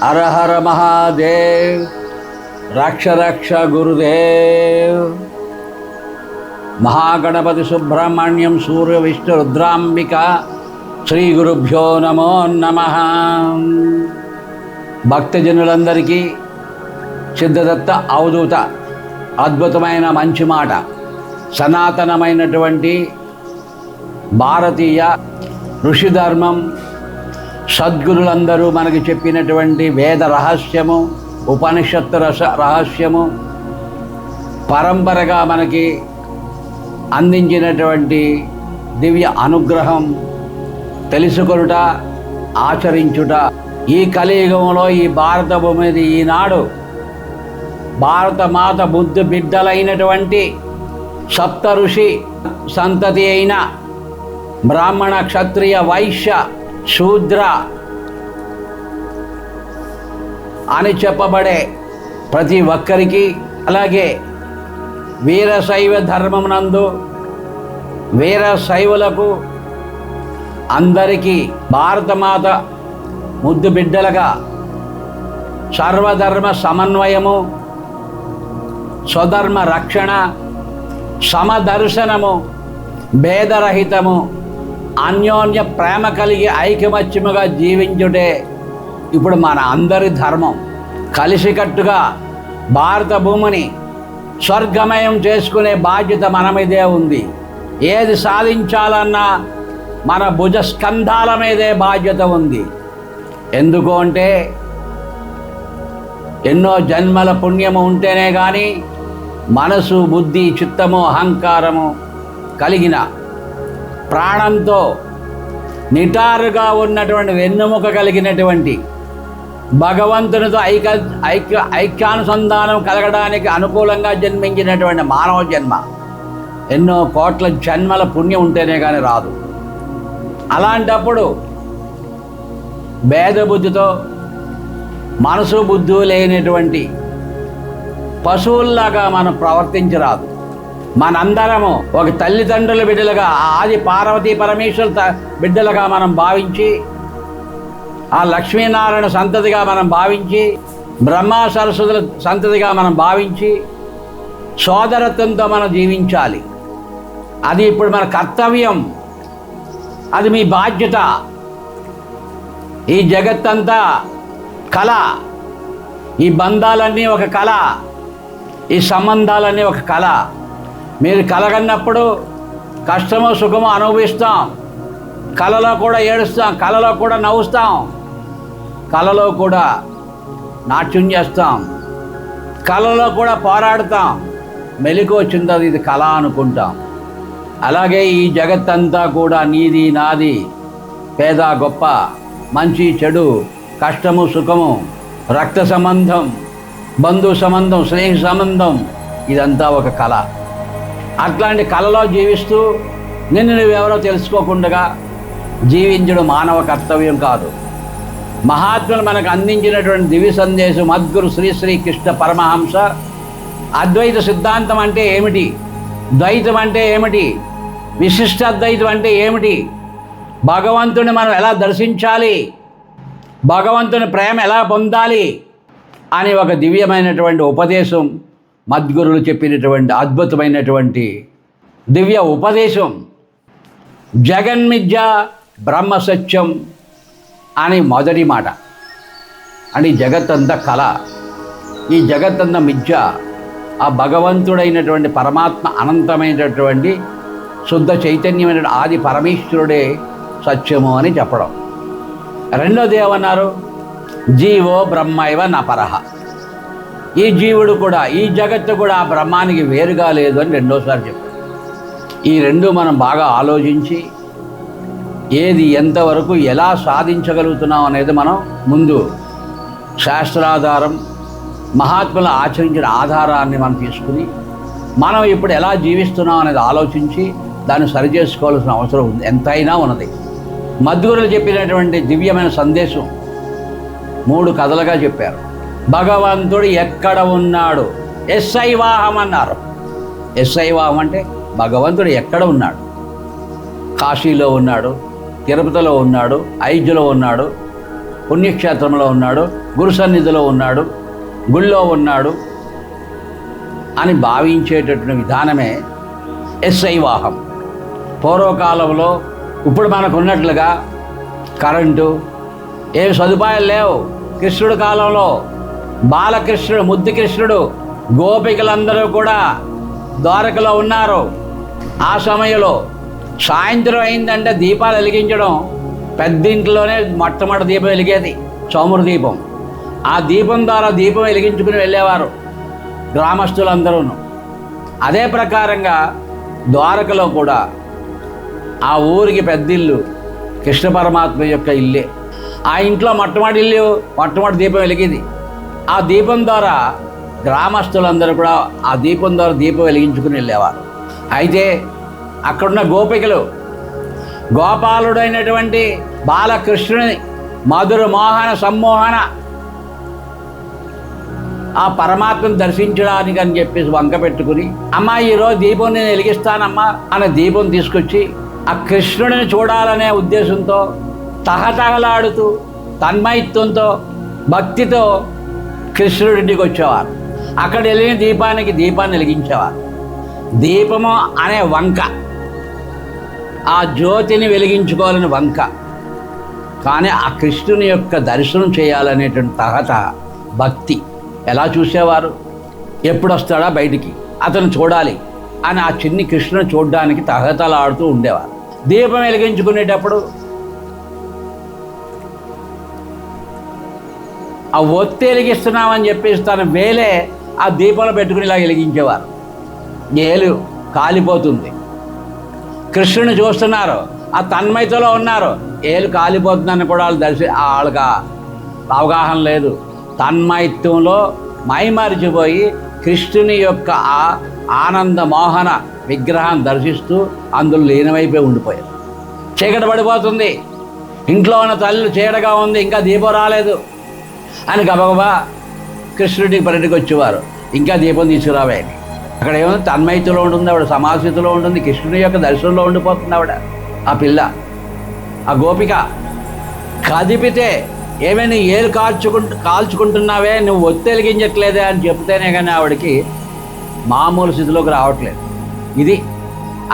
హర హర మహాదేవ్. రక్ష రక్ష గురుదేవ్. మహాగణపతి సుబ్రహ్మణ్యం సూర్య విష్ణు రుద్రాంబిక శ్రీ గురుభ్యో నమో నమః. భక్తజనులందరికీ సిద్ధదత్త అవధూత అద్భుతమైన మంచి మాట, సనాతనమైనటువంటి భారతీయ ఋషి ధర్మం, సద్గురులందరూ మనకి చెప్పినటువంటి వేద రహస్యము, ఉపనిషత్తు రహస్యము, పరంపరగా మనకి అందించినటువంటి దివ్య అనుగ్రహం తెలుసుకొనుట, ఆచరించుట. ఈ కలియుగంలో ఈ భారత భూమి మీద ఈనాడు భారత మాత బుద్ధి బిడ్డలైనటువంటి సప్త ఋషి సంతతి అయిన బ్రాహ్మణ, క్షత్రియ, వైశ్య, శూద్ర అని చెప్పబడే ప్రతి ఒక్కరికి, అలాగే వీరశైవ ధర్మమునందు వీరశైవులకు అందరికీ భారతమాత ముద్దు బిడ్డలుగా సర్వధర్మ సమన్వయము, స్వధర్మ రక్షణ, సమదర్శనము, భేదరహితము, అన్యోన్య ప్రేమ కలిగి ఐకమత్యముగా జీవించుటే ఇప్పుడు మన అందరి ధర్మం. కలిసికట్టుగా భారత భూమిని స్వర్గమయం చేసుకునే బాధ్యత మన మీదే ఉంది. ఏది సాధించాలన్నా మన భుజస్కంధాల మీదే బాధ్యత ఉంది. ఎందుకు అంటే ఎన్నో జన్మల పుణ్యము ఉంటేనే కానీ మనసు, బుద్ధి, చిత్తము, అహంకారము కలిగిన ప్రాణంతో నిటారుగా ఉన్నటువంటి వెన్నెముక కలిగినటువంటి భగవంతునితో ఐక్యానుసంధానం కలగడానికి అనుకూలంగా జన్మించినటువంటి మానవ జన్మ ఎన్నో కోట్ల జన్మల పుణ్యం ఉంటేనే కానీ రాదు. అలాంటప్పుడు భేదబుద్ధితో మనసు బుద్ధి లేనటువంటి పశువుల్లాగా మనం ప్రవర్తించరాదు. మనందరము ఒక తల్లిదండ్రుల బిడ్డలుగా, ఆది పార్వతీ పరమేశ్వర బిడ్డలుగా మనం భావించి, ఆ లక్ష్మీనారాయణ సంతతిగా మనం భావించి, బ్రహ్మ సరస్వతుల సంతతిగా మనం భావించి సోదరత్వంతో మనం జీవించాలి. అది ఇప్పుడు మన కర్తవ్యం, అది మీ బాధ్యత. ఈ జగత్తంతా కళ, ఈ బంధాలన్నీ ఒక కళ, ఈ సంబంధాలన్నీ ఒక కళ. మీరు కలగన్నప్పుడు కష్టమో సుఖమో అనుభవిస్తాం, కళలో కూడా ఏడుస్తాం, కళలో కూడా నవ్వుస్తాం, కళలో కూడా నాట్యం చేస్తాం, కళలో కూడా పోరాడుతాం. మెలికి వచ్చింది అది ఇది కళ అనుకుంటాం. అలాగే ఈ జగత్తంతా కూడా నీది, నాది, పేద గొప్ప, మంచి చెడు, కష్టము సుఖము, రక్త సంబంధం, బంధు సంబంధం, స్నేహ సంబంధం, ఇదంతా ఒక కళ. అట్లాంటి కళలో జీవిస్తూ నిన్ను నువ్వెవరో తెలుసుకోకుండా జీవించడం మానవ కర్తవ్యం కాదు. మహాత్ములు మనకు అందించినటువంటి దివ్య సందేశం మద్గురు శ్రీ శ్రీ కృష్ణ పరమహంస అద్వైత సిద్ధాంతం అంటే ఏమిటి, ద్వైతం అంటే ఏమిటి, విశిష్టాద్వైతం అంటే ఏమిటి, భగవంతుని మనం ఎలా దర్శించాలి, భగవంతుని ప్రేమ ఎలా పొందాలి అని ఒక దివ్యమైనటువంటి ఉపదేశం మద్గురులు చెప్పినటువంటి అద్భుతమైనటువంటి దివ్య ఉపదేశం. జగన్మిథ్య బ్రహ్మ సత్యం అని మొదటి మాట. అంటే ఈ జగత్తంతా కళ, ఈ జగత్తంతా మిథ్య, ఆ భగవంతుడైనటువంటి పరమాత్మ అనంతమైనటువంటి శుద్ధ చైతన్యమైన ఆది పరమేశ్వరుడే సత్యము అని చెప్పడం. రెండోది ఏమన్నారు, జీవో బ్రహ్మైవ నపరః. ఈ జీవుడు కూడా, ఈ జగత్తు కూడా ఆ బ్రహ్మానికి వేరుగా లేదు అని రెండోసారి చెప్పారు. ఈ రెండు మనం బాగా ఆలోచించి ఏది ఎంతవరకు ఎలా సాధించగలుగుతున్నాం అనేది మనం ముందు శాస్త్రాధారం, మహాత్ములు ఆచరించిన ఆధారాన్ని మనం తీసుకుని మనం ఇప్పుడు ఎలా జీవిస్తున్నాం అనేది ఆలోచించి దాన్ని సరిచేసుకోవాల్సిన అవసరం ఉంది, ఎంతైనా ఉన్నది. మద్గురులు చెప్పినటువంటి దివ్యమైన సందేశం 3 కథలుగా చెప్పారు. భగవంతుడు ఎక్కడ ఉన్నాడు, ఎస్ఐవాహం అన్నారు. ఎస్ఐవాహం అంటే భగవంతుడు ఎక్కడ ఉన్నాడు. కాశీలో ఉన్నాడు, తిరుపతిలో ఉన్నాడు, అయోధ్యలో ఉన్నాడు, పుణ్యక్షేత్రంలో ఉన్నాడు, గురు సన్నిధిలో ఉన్నాడు, గుళ్ళో ఉన్నాడు అని భావించేటటువంటి విధానమే శైవాహం. పూర్వకాలంలో ఇప్పుడు మనకు ఉన్నట్లుగా కరెంటు ఏం సదుపాయాలు లేవు. కృష్ణుడి కాలంలో బాలకృష్ణుడు, ముద్దు కృష్ణుడు, గోపికలందరూ కూడా ద్వారకలో ఉన్నారు. ఆ సమయంలో సాయంత్రం అయిందంటే దీపాలు వెలిగించడం, పెద్దింట్లోనే మొట్టమొదటి దీపం వెలిగేది చౌమురు దీపం. ఆ దీపం ద్వారా దీపం వెలిగించుకుని వెళ్ళేవారు గ్రామస్తులందరూ. అదే ప్రకారంగా ద్వారకలో కూడా ఆ ఊరికి పెద్దిల్లు కృష్ణ పరమాత్మ యొక్క ఇల్లే. ఆ ఇంట్లో మొట్టమొదటి దీపం వెలిగేది. ఆ దీపం ద్వారా గ్రామస్తులందరూ కూడా ఆ దీపం ద్వారా దీపం వెలిగించుకుని వెళ్ళేవారు. అయితే అక్కడున్న గోపికలు గోపాలుడైనటువంటి బాలకృష్ణుని మధుర మోహన సమ్మోహన ఆ పరమాత్మను దర్శించడానికి అని చెప్పేసి వంక పెట్టుకుని, అమ్మా ఈరోజు దీపం నేను వెలిగిస్తానమ్మా అనే దీపం తీసుకొచ్చి ఆ కృష్ణుడిని చూడాలనే ఉద్దేశంతో తహతహలాడుతూ తన్మయత్వంతో భక్తితో కృష్ణుడింటికి వచ్చేవారు. అక్కడ వెళ్ళిన దీపాన్ని వెలిగించేవారు. దీపము అనే వంక ఆ జ్యోతిని వెలిగించుకోవాలని వంక, కానీ ఆ కృష్ణుని యొక్క దర్శనం చేయాలనేటువంటి తహత భక్తి ఎలా చూసేవారు. ఎప్పుడు వస్తాడా బయటికి, అతను చూడాలి అని ఆ చిన్ని కృష్ణుని చూడడానికి తహతలాడుతూ ఉండేవారు. దీపం వెలిగించుకునేటప్పుడు ఆ ఒత్తి వెలిగిస్తున్నామని చెప్పేసి తన వేలే ఆ దీపంలో పెట్టుకుని ఇలా వెలిగించేవారు. ఏలు కాలిపోతుంది. కృష్ణుని చూస్తున్నారు, ఆ తన్మయతలో ఉన్నారు, ఏలు కాలిపోతుందని కూడా వాళ్ళకి అవగాహన లేదు. తన్మయత్వంలో మైమరిచిపోయి కృష్ణుని యొక్క ఆ ఆనంద మోహన విగ్రహం దర్శిస్తూ అందులో లీనమైపోయి ఉండిపోయారు. చీకటి పడిపోతుంది, ఇంట్లో ఉన్న తల్లి చీకటిగా ఉంది, ఇంకా దీపం రాలేదు అని గబగబా కృష్ణుడికి పరిటికి వచ్చేవారు. ఇంకా దీపం తీసుకురావే అని. అక్కడ ఏముంది, తన్మయతలో ఉంటుంది ఆవిడ, సమాధిలో ఉంటుంది, కృష్ణుని యొక్క దర్శనంలో ఉండిపోతుంది ఆవిడ. ఆ పిల్ల, ఆ గోపిక కదిపితే ఏమైనా ఏలు కాల్చుకుంటున్నావే, నువ్వు ఒత్తి వెలిగించట్లేదే అని చెప్తేనే కానీ ఆవిడకి మామూలు స్థితిలోకి రావట్లేదు. ఇది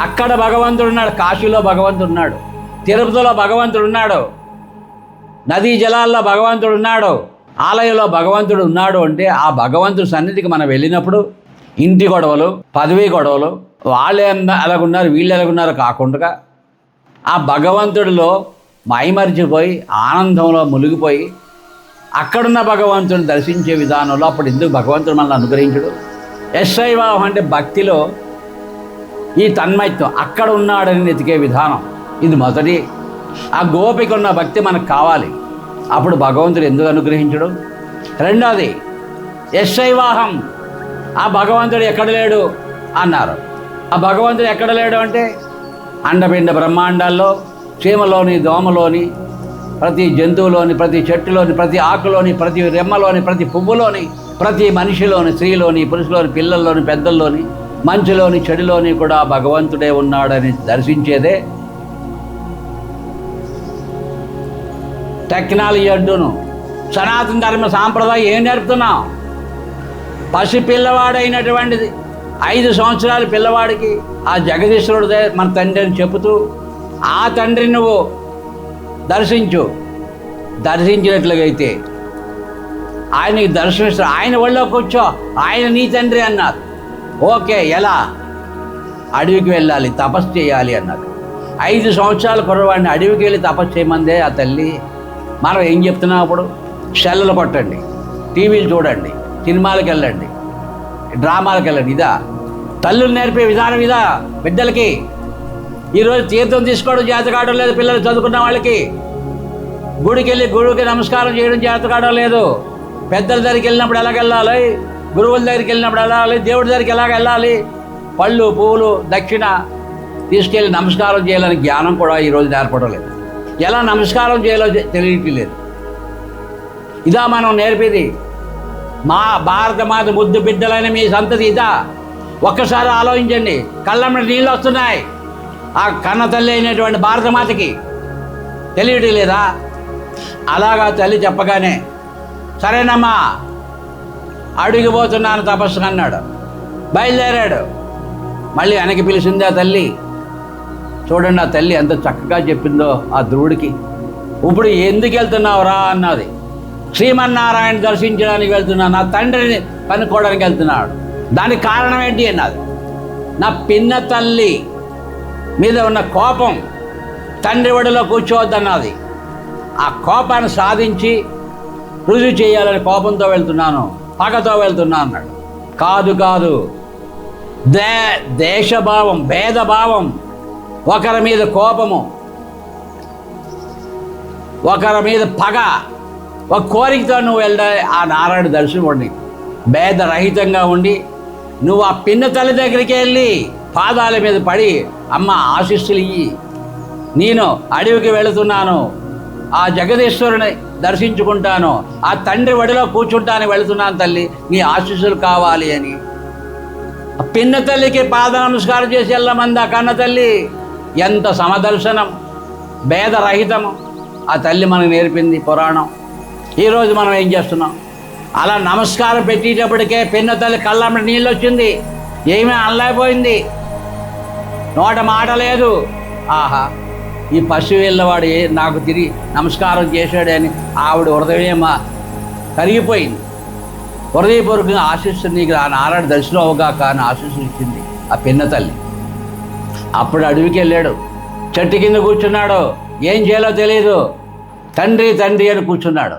అక్కడ భగవంతుడు ఉన్నాడు, కాశీలో భగవంతుడు ఉన్నాడు, తిరుపతిలో భగవంతుడు ఉన్నాడు, నదీ జలాల్లో భగవంతుడు ఉన్నాడు, ఆలయంలో భగవంతుడు ఉన్నాడు. అంటే ఆ భగవంతుడి సన్నిధికి మనం వెళ్ళినప్పుడు ఇంటి గొడవలు, పదవీ గొడవలు, వాళ్ళే ఎలాగున్నారు వీళ్ళు ఎలాగున్నారు కాకుండా ఆ భగవంతుడిలో మైమరిచిపోయి ఆనందంలో మునిగిపోయి అక్కడున్న భగవంతుడిని దర్శించే విధానంలో అప్పుడు ఎందుకు భగవంతుడు మనల్ని అనుగ్రహించడు. శైవాహం అంటే భక్తిలో ఈ తన్మయత్వం అక్కడ ఉన్నాడని వెతికే విధానం. ఇది మొదటి. ఆ గోపిక ఉన్న భక్తి మనకు కావాలి, అప్పుడు భగవంతుడు ఎందుకు అనుగ్రహించడు. రెండోది శైవాహం, ఆ భగవంతుడు ఎక్కడ లేడు అన్నారు. ఆ భగవంతుడు ఎక్కడ లేడు అంటే అండపిండ బ్రహ్మాండాల్లో, చీమలోని, దోమలోని, ప్రతి జంతువులోని, ప్రతి చెట్టులోని, ప్రతి ఆకులోని, ప్రతి రెమ్మలోని, ప్రతి పువ్వులోని, ప్రతి మనిషిలోని, స్త్రీలోని, పురుషులోని, పిల్లల్లోని, పెద్దల్లోని, మంచులోని, చెడులోని కూడా భగవంతుడే ఉన్నాడని దర్శించేదే టెక్నాలజీ అంటూను. సనాతన ధర్మ సాంప్రదాయం ఏం నేర్పుతున్నాం? పసి పిల్లవాడైనటువంటిది 5 సంవత్సరాల పిల్లవాడికి ఆ జగదీశ్వరుడే మన తండ్రి అని చెబుతూ ఆ తండ్రిని నువ్వు దర్శించినట్లుగైతే ఆయనకి దర్శనమిస్తారు. ఆయన ఒళ్ళో కూర్చో, ఆయన నీ తండ్రి అన్నారు. ఓకే, ఎలా? అడవికి వెళ్ళాలి, తపస్సు చేయాలి అన్నారు. 5 సంవత్సరాల కుర్రవాడిని అడవికి వెళ్ళి తపస్సు చేయమందే ఆ తల్లి. మనం ఏం చెప్తున్నాం అప్పుడు? సెల్లలు కొట్టండి, టీవీలు చూడండి, సినిమాలకు వెళ్ళండి, డ్రామాలకు వెళ్ళండి. ఇదా తల్లులు నేర్పే విధానం? ఇదా బిడ్డలకి? ఈరోజు తీర్థం తీసుకోవడం చేత కావడం లేదు పిల్లలు, చదువుకున్న వాళ్ళకి. గుడికి నమస్కారం చేయడం చేత కావడం లేదు. పెద్దల దగ్గరికి వెళ్ళినప్పుడు ఎలాగ వెళ్ళాలి, గురువుల దగ్గరికి వెళ్ళినప్పుడు ఎలా వెళ్ళాలి, దేవుడి దగ్గరికి ఎలాగ వెళ్ళాలి, పళ్ళు పువ్వులు దక్షిణ తీసుకెళ్ళి నమస్కారం చేయాలని జ్ఞానం కూడా ఈరోజు నేర్పడం లేదు. ఎలా నమస్కారం చేయాలో తెలియట్లేదు. ఇదా మనం నేర్పేది? మా భారత మాత ముద్దు బిడ్డలైన మీ సంతతి ఇదా? ఒక్కసారి ఆలోచించండి. కళ్ళమ్మ నీళ్ళు వస్తున్నాయి ఆ కన్న తల్లి అయినటువంటి భారతమాతకి. తెలియటం లేదా? అలాగా తల్లి చెప్పగానే సరేనమ్మా అడిగిపోతున్నాను తపస్సు అన్నాడు. బయలుదేరాడు. మళ్ళీ వెనక్కి పిలిచింది ఆ తల్లి. చూడండి ఆ తల్లి ఎంత చక్కగా చెప్పిందో ఆ ధ్రువుడికి. ఇప్పుడు ఎందుకు వెళ్తున్నావురా అన్నది. శ్రీమన్నారాయణ దర్శించడానికి వెళ్తున్నాను, నా తండ్రిని కనుక్కోవడానికి వెళ్తున్నాడు. దానికి కారణం ఏంటి అన్నది. నా పిన్న తల్లి మీద ఉన్న కోపం తండ్రి ఒడిలో కూర్చోవద్దన్నది. ఆ కోపాన్ని సాధించి రుజువు చేయాలని కోపంతో వెళ్తున్నాను, పగతో వెళ్తున్నాను అన్నాడు. కాదు కాదు, దేశభావం, భేదభావం, ఒకరి మీద కోపము, ఒకరి మీద పగ, ఒక కోరికతో నువ్వు వెళ్ళాలి. ఆ నారాయణ దర్శనం ఉండి భేదరహితంగా ఉండి నువ్వు ఆ పిన్న తల్లి దగ్గరికి వెళ్ళి పాదాల మీద పడి అమ్మ ఆశీస్సులు ఇయ్యి, నేను అడవికి వెళుతున్నాను, ఆ జగదీశ్వరుని దర్శించుకుంటాను, ఆ తండ్రి ఒడిలో కూర్చుంటాను, వెళుతున్నాను తల్లి, నీ ఆశీస్సులు కావాలి అని ఆ పిన్న తల్లికి పాద నమస్కారం చేసి వెళ్ళమంది ఆ కన్న తల్లి. ఎంత సమదర్శనం, భేదరహితము ఆ తల్లి మనకు నేర్పింది పురాణం. ఈరోజు మనం ఏం చేస్తున్నాం? అలా నమస్కారం పెట్టేటప్పటికే పిన్న తల్లి కళ్ళమ్మ నీళ్ళు వచ్చింది, ఏమీ అనలేకపోయింది, నోట మాట లేదు. ఆహా, ఈ పశువు వెళ్ళవాడు నాకు తిరిగి నమస్కారం చేశాడని ఆవిడ హృదయం కరిగిపోయింది. హృదయపూర్వకంగా ఆశీస్సు నీకు ఆ నారాయణ దర్శనం అవగాక అని ఆశీస్సు ఇచ్చింది ఆ పిన్న తల్లి. అప్పుడు అడవికి వెళ్ళాడు, చెట్టు కింద కూర్చున్నాడు, ఏం చేయాలో తెలియదు, తండ్రి తండ్రి అని కూర్చున్నాడు.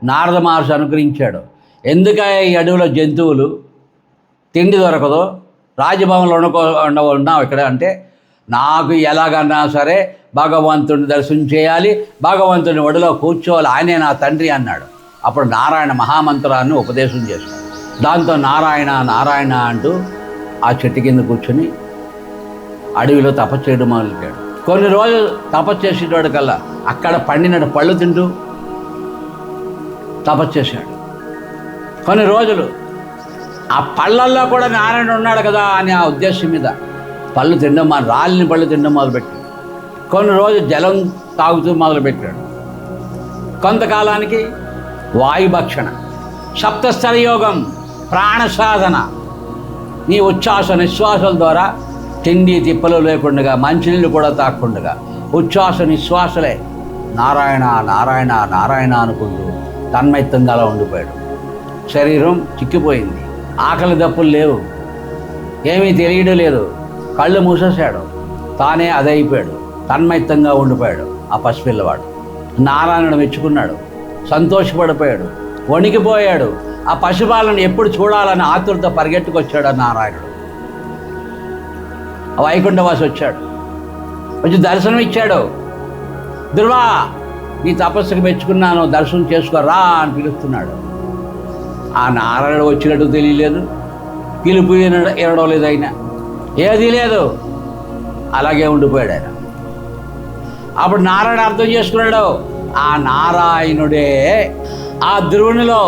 నారద మహర్షి అనుగ్రహించాడు. ఎందుక ఈ అడవిలో జంతువులు తిండి దొరకదు, రాజభవన్లో ఉన్నావు ఇక్కడ అంటే, నాకు ఎలాగన్నా సరే భగవంతుడిని దర్శనం చేయాలి, భగవంతుని ఒడిలో కూర్చోవాలి, ఆయనే నా తండ్రి అన్నాడు. అప్పుడు నారాయణ మహామంత్రాన్ని ఉపదేశం చేశాడు. దాంతో నారాయణ నారాయణ అంటూ ఆ చెట్టు కింద కూర్చొని అడవిలో తపస్సు చేయడం మొదలుపెట్టాడు. కొన్ని రోజులు తపస్సు చేసేటోడు కల్లా అక్కడ పండిన పళ్ళు తింటూ తపస్సు చేశాడు. కొన్ని రోజులు ఆ పళ్ళల్లో కూడా నారాయణ ఉన్నాడు కదా అని ఆ ఉద్దేశం మీద పళ్ళు తినడం, రాలిని పళ్ళు తినడం మొదలుపెట్టాడు. కొన్ని రోజులు జలం తాగుతూ మొదలుపెట్టాడు. కొంతకాలానికి వాయుభక్షణ, సప్తస్థల యోగం, ప్రాణ సాధన, నీ ఉచ్ఛ్వాస నిశ్వాసాల ద్వారా తిండి తిప్పలు లేకుండా, మంచినీళ్ళు కూడా తాక్కుండా ఉచ్ఛ్వాస నిశ్వాసలే నారాయణ నారాయణ నారాయణ అనుకుంటూ తన్మయత్వంగా అలా ఉండిపోయాడు. శరీరం చిక్కిపోయింది, ఆకలి దప్పులు లేవు, ఏమీ తెలియడం లేదు, కళ్ళు మూసేశాడు, తానే అదైపోయాడు, తన్మయత్వంగా ఉండిపోయాడు ఆ పసిపిల్లవాడు. నారాయణుడు మెచ్చుకున్నాడు, సంతోషపడిపోయాడు, వణికిపోయాడు. ఆ పశుపాలను ఎప్పుడు చూడాలని ఆతురత పరిగెట్టుకొచ్చాడు ఆ నారాయణుడు. వైకుంఠవాసి వచ్చాడు, వచ్చి దర్శనం ఇచ్చాడు. ధ్రువా, నీ తపస్సుకు మెచ్చుకున్నాను, దర్శనం చేసుకోరా అని పిలుస్తున్నాడు. ఆ నారాయణుడు వచ్చినట్టు తెలియలేదు, పిలుపు ఎనడం లేదు, ఆయన ఏదీ లేదు, అలాగే ఉండిపోయాడు ఆయన. అప్పుడు నారాయణ అర్థం చేసుకున్నాడు, ఆ నారాయణుడే ఆ ధ్రువునిలో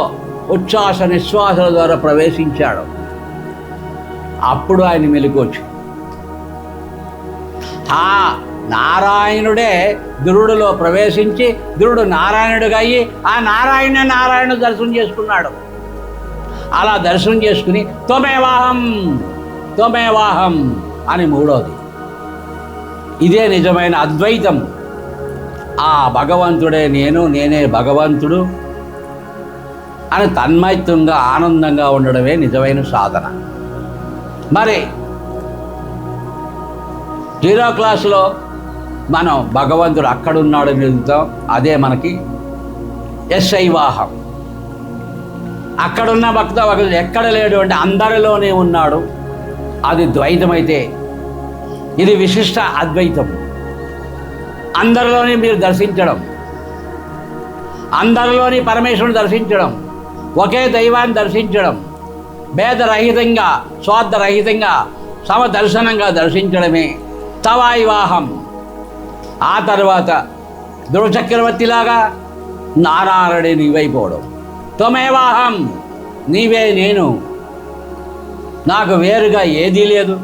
ఉచ్ఛ్వాస నిశ్వాసాల ద్వారా ప్రవేశించాడు. అప్పుడు ఆయన మెలుకోవచ్చు. ఆ నారాయణుడే ధ్రువుడిలో ప్రవేశించి ధ్రువుడు నారాయణుడిగా అయ్యి ఆ నారాయణుడు దర్శనం చేసుకున్నాడు. అలా దర్శనం చేసుకుని త్వమేవాహం అని మూడోది. ఇదే నిజమైన అద్వైతం. ఆ భగవంతుడే నేను, నేనే భగవంతుడు అని తన్మయత్వంగా ఆనందంగా ఉండడమే నిజమైన సాధన. మరి 0 క్లాసులో మనం భగవంతుడు అక్కడున్నాడని ఎదుగుతాం, అదే మనకి ఎస్ఐవాహం. అక్కడున్న భక్తుడు ఎక్కడ లేడు అంటే అందరిలోనే ఉన్నాడు. అది ద్వైతమైతే ఇది విశిష్ట అద్వైతం. అందరిలోని మీరు దర్శించడం, అందరిలోని పరమేశ్వరుని దర్శించడం, ఒకే దైవాన్ని దర్శించడం, భేదరహితంగా స్వార్థరహితంగా సమదర్శనంగా దర్శించడమే తవాయివాహం. ఆ తర్వాత ధ్రువ చక్రవర్తిలాగా నారాయణుడే నీవైపోవడం. త్వమేవాహం, నీవే నేను, నాకు వేరుగా ఏదీ లేదు,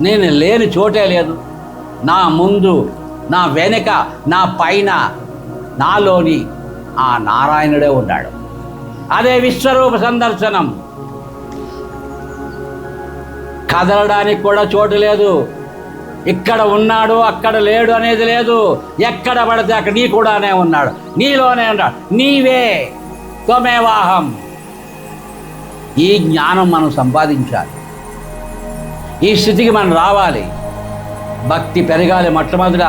నేను లేని చోటే లేదు, నా ముందు, నా వెనుక, నా పైన, నాలోని ఆ నారాయణుడే ఉన్నాడు. అదే విశ్వరూప సందర్శనం. కదలడానికి కూడా చోటు లేదు. ఇక్కడ ఉన్నాడు అక్కడ లేడు అనేది లేదు. ఎక్కడ పడితే అక్కడ నీ కూడానే ఉన్నాడు, నీలోనే ఉన్నాడు. నీవే త్వమేవాహం. ఈ జ్ఞానం మనం సంపాదించాలి. ఈ స్థితికి మనం రావాలి. భక్తి పెరగాలి మొట్టమొదట,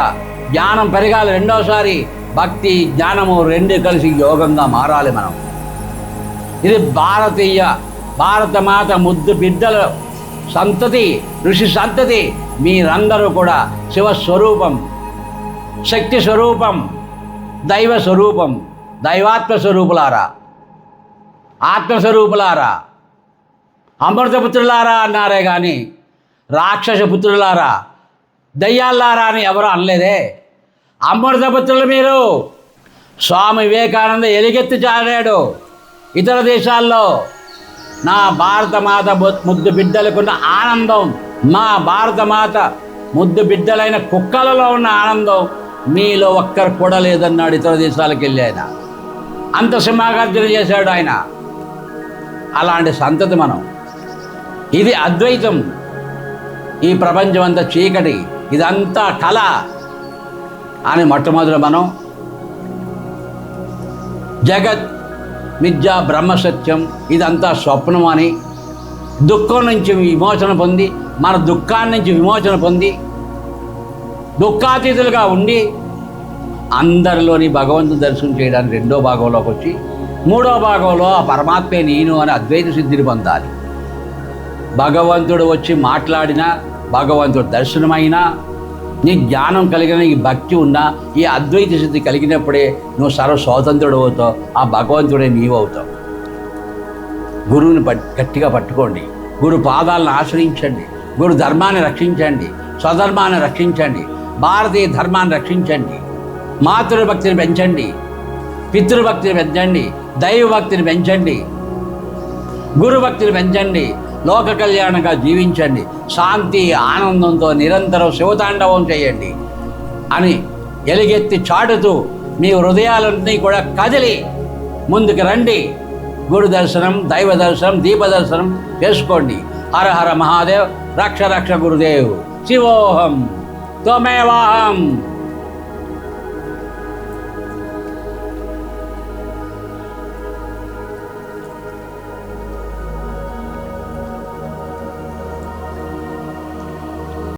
జ్ఞానం పెరగాలి రెండోసారి. భక్తి జ్ఞానము రెండు కలిసి యోగంగా మారాలి మనం. ఇది భారతమాత ముద్దు బిడ్డల సంతతి, ఋషి సంతతి. మీరందరూ కూడా శివస్వరూపం, శక్తి స్వరూపం, దైవ స్వరూపం, దైవాత్మ స్వరూపులారా, ఆత్మస్వరూపులారా, అమృతపుత్రులారా అన్నారే కానీ రాక్షస పుత్రులారా, దయ్యాల్లారా అని ఎవరు అనలేదే. అమృతపుత్రులు మీరు. స్వామి వివేకానంద ఎలుగెత్తి చాడాడు ఇతర దేశాల్లో. నా భారతమాత ముద్దు బిడ్డలకున్న ఆనందం, మా భారతమాత ముద్దు బిడ్డలైన కుక్కలలో ఉన్న ఆనందం మీలో ఒక్కరు కూడా లేదన్నాడు. ఇతర దేశాలకు వెళ్ళి ఆయన అంత సింహాగర్జన చేశాడు ఆయన. అలాంటి సంతతి మనం. ఇది అద్వైతం. ఈ ప్రపంచం అంతా చీకటి, ఇదంతా కళ అని మొట్టమొదటి మనం జగత్ మిథ్యా బ్రహ్మసత్యం, ఇదంతా స్వప్నం అని దుఃఖం నుంచి విమోచన పొంది, మన దుఃఖాన్ని నుంచి విమోచన పొంది దుఃఖాతీతులుగా ఉండి అందరిలోని భగవంతుని దర్శనం చేయడానికి రెండో భాగంలోకి వచ్చి మూడో భాగంలో ఆ పరమాత్మే నేను అని అద్వైత సిద్ధిని పొందాలి. భగవంతుడు వచ్చి మాట్లాడినా, భగవంతుడు దర్శనమైనా, నీ జ్ఞానం కలిగిన ఈ భక్తి ఉన్నా, ఈ అద్వైత సిద్ధి కలిగినప్పుడే నువ్వు సర్వ స్వతంత్రుడు అవుతావు. ఆ భగవంతుడే నీవు అవుతావు. గురువుని గట్టిగా పట్టుకోండి. గురు పాదాలను ఆశ్రయించండి. గురు ధర్మాన్ని రక్షించండి. స్వధర్మాన్ని రక్షించండి. భారతీయ ధర్మాన్ని రక్షించండి. మాతృభక్తిని పెంచండి. పితృభక్తిని పెంచండి. దైవభక్తిని పెంచండి. గురుభక్తిని పెంచండి. లోక కళ్యాణంగా జీవించండి. శాంతి ఆనందంతో నిరంతరం శివతాండవం చేయండి అని ఎలుగెత్తి చాటుతూ మీ హృదయాలన్నీ కూడా కదిలి ముందుకు రండి. గురు దర్శనం, దైవ దర్శనం, దీప దర్శనం చేసుకోండి. హర హర మహాదేవ్. రక్ష రక్ష గురుదేవ్. శివోహం త్వమేవాహం.